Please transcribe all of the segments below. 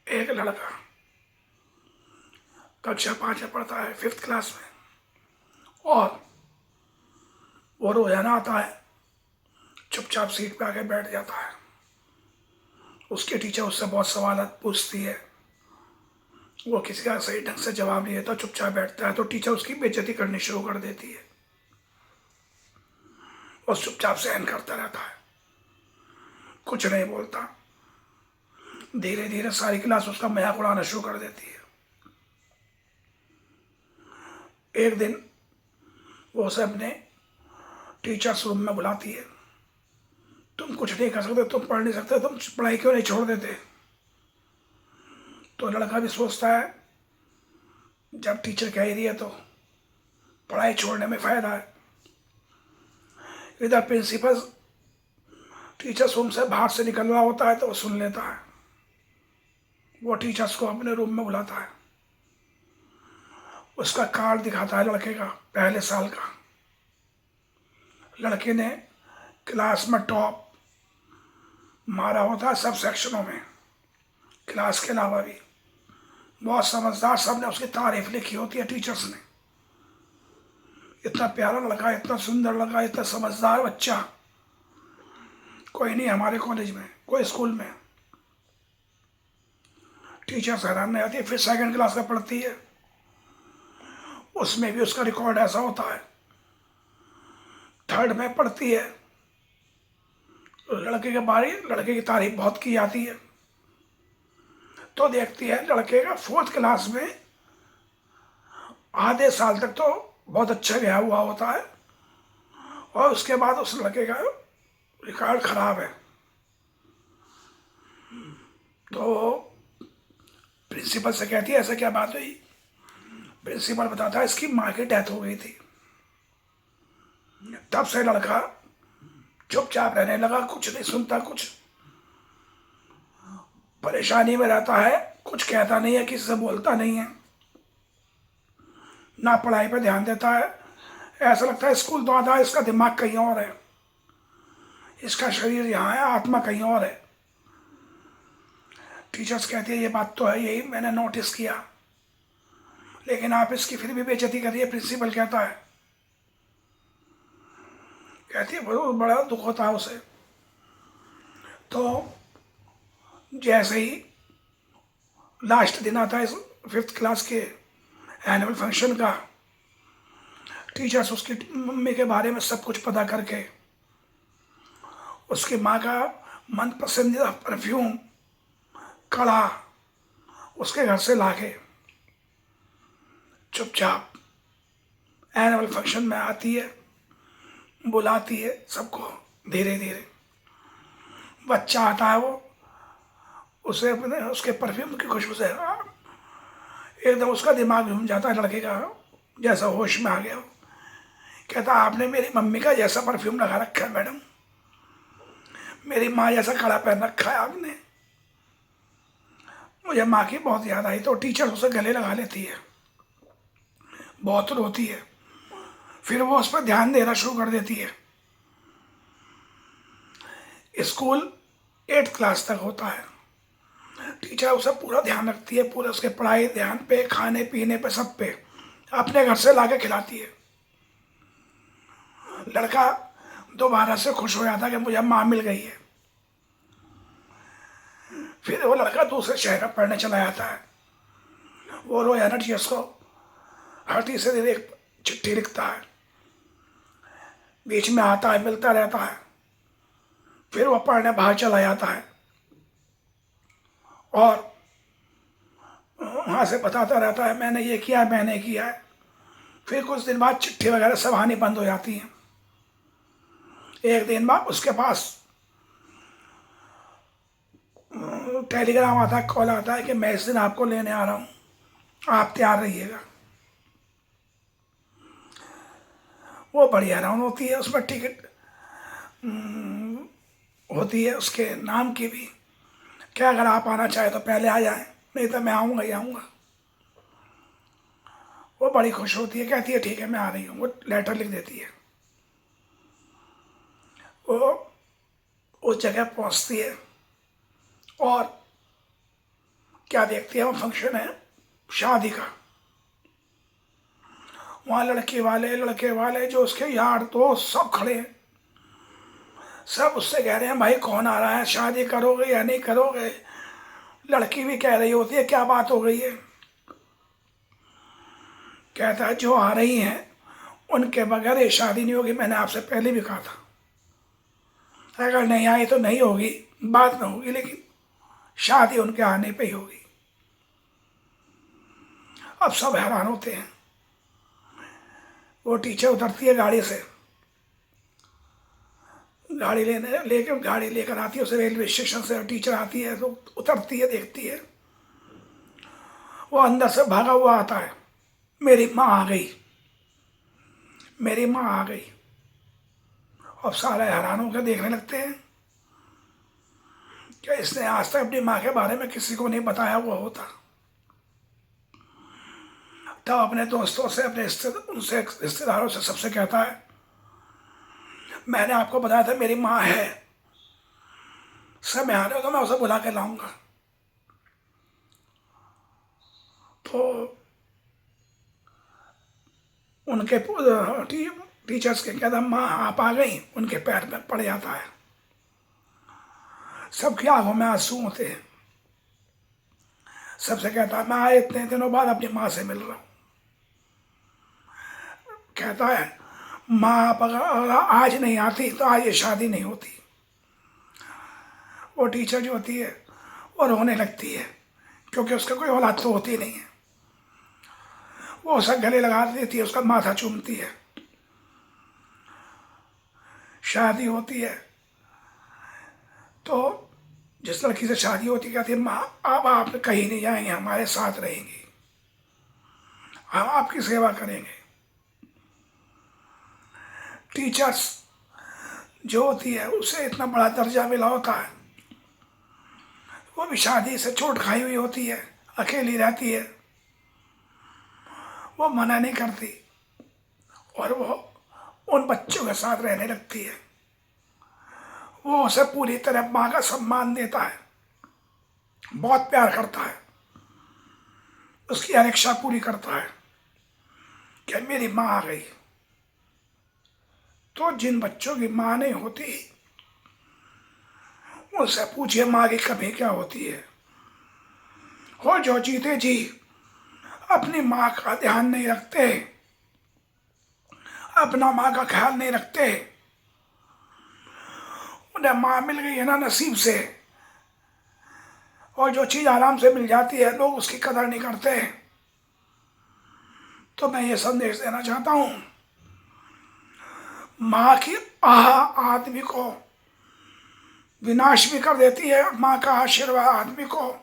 एक लड़का कक्षा 5 में पढ़ता है, 5th क्लास में, और वो रोजाना आता है, चुपचाप सीट पे आके बैठ जाता है। उसकी टीचर उससे बहुत सवाल पूछती है, वो किसी का सही ढंग से जवाब नहीं देता, चुपचाप बैठता है, तो टीचर उसकी बेइज्जती करनी शुरू कर देती है। और चुपचाप सहन करता रहता है, कुछ नहीं बोलता। धीरे धीरे सारी क्लास उसका मजाक उड़ाना शुरू कर देती है। एक दिन वो उसे अपने टीचर्स रूम में बुलाती है। तुम कुछ नहीं कर सकते, तुम पढ़ नहीं सकते, तुम पढ़ाई क्यों नहीं छोड़ देते? तो लड़का भी सोचता है, जब टीचर कह रही है तो पढ़ाई छोड़ने में फायदा है। इधर प्रिंसिपल टीचर्स रूम से बाहर से निकल रहा होता है तो वो सुन लेता है। वो टीचर्स को अपने रूम में बुलाता है, उसका कार्ड दिखाता है लड़के का, पहले साल का। लड़के ने क्लास में टॉप मारा होता है सब सेक्शनों में, क्लास के अलावा भी। बहुत समझदार, सबने उसकी तारीफ लिखी होती है टीचर्स ने। इतना प्यारा लड़का, इतना सुंदर लड़का, इतना समझदार बच्चा कोई नहीं हमारे कॉलेज में, कोई स्कूल में। टीचर्स हैरान नहीं आती। फिर 2nd क्लास का पढ़ती है, उसमें भी उसका रिकॉर्ड ऐसा होता है। 3rd में पढ़ती है, लड़के के बारे लड़के की तारीफ बहुत की जाती है। तो देखती है लड़के का 4th क्लास में आधे साल तक तो बहुत अच्छा गया हुआ होता है, और उसके बाद उस लड़के का रिकॉर्ड खराब है। तो प्रिंसिपल से कहती है ऐसा क्या बात हुई? प्रिंसिपल बताता है इसकी माँ की डेथ हो गई थी। तब से लड़का चुपचाप रहने लगा, कुछ नहीं सुनता, कुछ परेशानी में रहता है, कुछ कहता नहीं है, किसी से बोलता नहीं है, ना पढ़ाई पे ध्यान देता है। ऐसा लगता है स्कूल तो आता है, इसका दिमाग कहीं और है, इसका शरीर यहाँ है, आत्मा कहीं और है। टीचर्स कहती है ये बात तो है, यही मैंने नोटिस किया, लेकिन आप इसकी फिर भी बेइज्जती कर रही है। प्रिंसिपल कहता है, कहती है बहुत बड़ा दुख होता है उसे। तो जैसे ही लास्ट दिन आता है इस 5th क्लास के एनुअल फंक्शन का, टीचर्स उसकी मम्मी के बारे में सब कुछ पता करके उसकी माँ का मन पसंदीदा परफ्यूम, कड़ा उसके घर से लाके चुपचाप एनुअल फंक्शन में आती है, बुलाती है सबको। धीरे धीरे बच्चा आता है, वो उसे अपने उसके परफ्यूम की खुशबू से एकदम उसका दिमाग घूम जाता है लड़के का, जैसा होश में आ गया हो। कहता आपने मेरी मम्मी का जैसा परफ्यूम लगा रखा है मैडम, मेरी माँ जैसा कड़ा पहन रखा है आपने, मुझे माँ की बहुत याद आई। तो टीचर उसे गले लगा लेती है, बहुत रोती है, फिर वो उस पर ध्यान देना शुरू कर देती है। स्कूल 8th क्लास तक होता है। टीचर उसे पूरा ध्यान रखती है, पूरे उसके पढ़ाई ध्यान पे, खाने पीने पे, सब पे, अपने घर से लाके खिलाती है। लड़का दोबारा से खुश हो जाता है कि मुझे माँ मिल गई है। फिर वो लड़का दूसरे शहर में पढ़ने चला जाता है। वो रोजाना टीचर्स को हर तीसरे दिन एक चिट्ठी लिखता है, बीच में आता है, मिलता रहता है। फिर वो पढ़ने बाहर चला जाता है और वहाँ से बताता रहता है मैंने ये किया, मैंने किया है। फिर कुछ दिन बाद चिट्ठी वगैरह सब आनी बंद हो जाती हैं। एक दिन बाद उसके पास टेलीग्राम आता है, कॉल आता है कि मैं इस दिन आपको लेने आ रहा हूँ, आप तैयार रहिएगा। वो बड़ी हैरान होती है, उसमें टिकट होती है उसके नाम की भी, क्या अगर आप आना चाहे तो पहले आ जाएं, नहीं तो मैं आऊँगा ही आऊँगा। वो बड़ी खुश होती है, कहती है ठीक है मैं आ रही हूँ। वो लेटर लिख देती है। वो उस जगह पहुँचती है और क्या देखती है, वो फंक्शन है शादी का। वहाँ लड़के वाले जो उसके यार दोस्त सब खड़े हैं, सब उससे कह रहे हैं भाई कौन आ रहा है, शादी करोगे या नहीं करोगे। लड़की भी कह रही होती है क्या बात हो गई है। कहता है जो आ रही हैं उनके बगैर ये शादी नहीं होगी, मैंने आपसे पहले भी कहा था, अगर नहीं आई तो नहीं होगी, बात ना होगी, लेकिन शादी उनके आने पे ही होगी। अब सब हैरान होते हैं। वो टीचर उतरती है गाड़ी से, गाड़ी लेकर आती है उसे रेलवे स्टेशन से। टीचर आती है तो उतरती है, देखती है, वो अंदर से भागा हुआ आता है, मेरी माँ आ गई, मेरी माँ आ गई। अब सारे हैरान होकर देखने लगते हैं क्या इसने आज तक अपनी माँ के बारे में किसी को नहीं बताया हुआ होता। तब अपने दोस्तों से, उनसे रिश्तेदारों से सबसे कहता है मैंने आपको बताया था मेरी माँ है, समय आने तो मैं उसे बुला के लाऊंगा। तो उनके टीचर्स के कहता माँ आप आ गई, उनके पैर में पड़ जाता है। सबकी आंखों में आंसू होते हैं। सबसे कहता है मैं इतने दिनों बाद अपनी माँ से मिल रहा हूँ। कहता है माँ आप अगर आज नहीं आती तो आज ये शादी नहीं होती। वो टीचर जो होती है वो रोने लगती है, क्योंकि उसका कोई औलाद तो होती नहीं है। वो उसका गले लगा देती है, उसका माथा चूमती है। शादी होती है तो जिस लड़की से शादी होती कहती है माँ अब आप कहीं नहीं जाएंगे, हमारे साथ रहेंगी, हम आपकी सेवा करेंगे। टीचर्स जो होती है उसे इतना बड़ा दर्जा मिला होता है, वो भी शादी से चोट खाई हुई होती है, अकेली रहती है, वो मना नहीं करती और वो उन बच्चों के साथ रहने लगती है। वो उसे पूरी तरह माँ का सम्मान देता है, बहुत प्यार करता है, उसकी हर इच्छा पूरी करता है कि मेरी माँ आ गई। तो जिन बच्चों की माँ नहीं होती उनसे पूछिए माँ की कमी क्या होती है। हो जो जीते जी अपनी माँ का ध्यान नहीं रखते, अपना माँ का ख्याल नहीं रखते, उन्हें माँ मिल गई है ना नसीब से, और जो चीज़ आराम से मिल जाती है लोग उसकी कदर नहीं करते। तो मैं ये संदेश देना चाहता हूँ, माँ की आह आदमी को विनाश भी कर देती है, माँ का आशीर्वाद आदमी को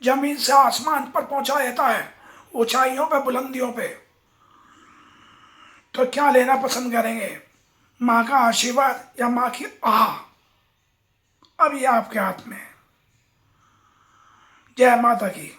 जमीन से आसमान पर पहुंचा देता है, ऊंचाइयों पे, बुलंदियों पे। तो क्या लेना पसंद करेंगे, माँ का आशीर्वाद या माँ की आह? अब ये आपके हाथ में है। जय माता की।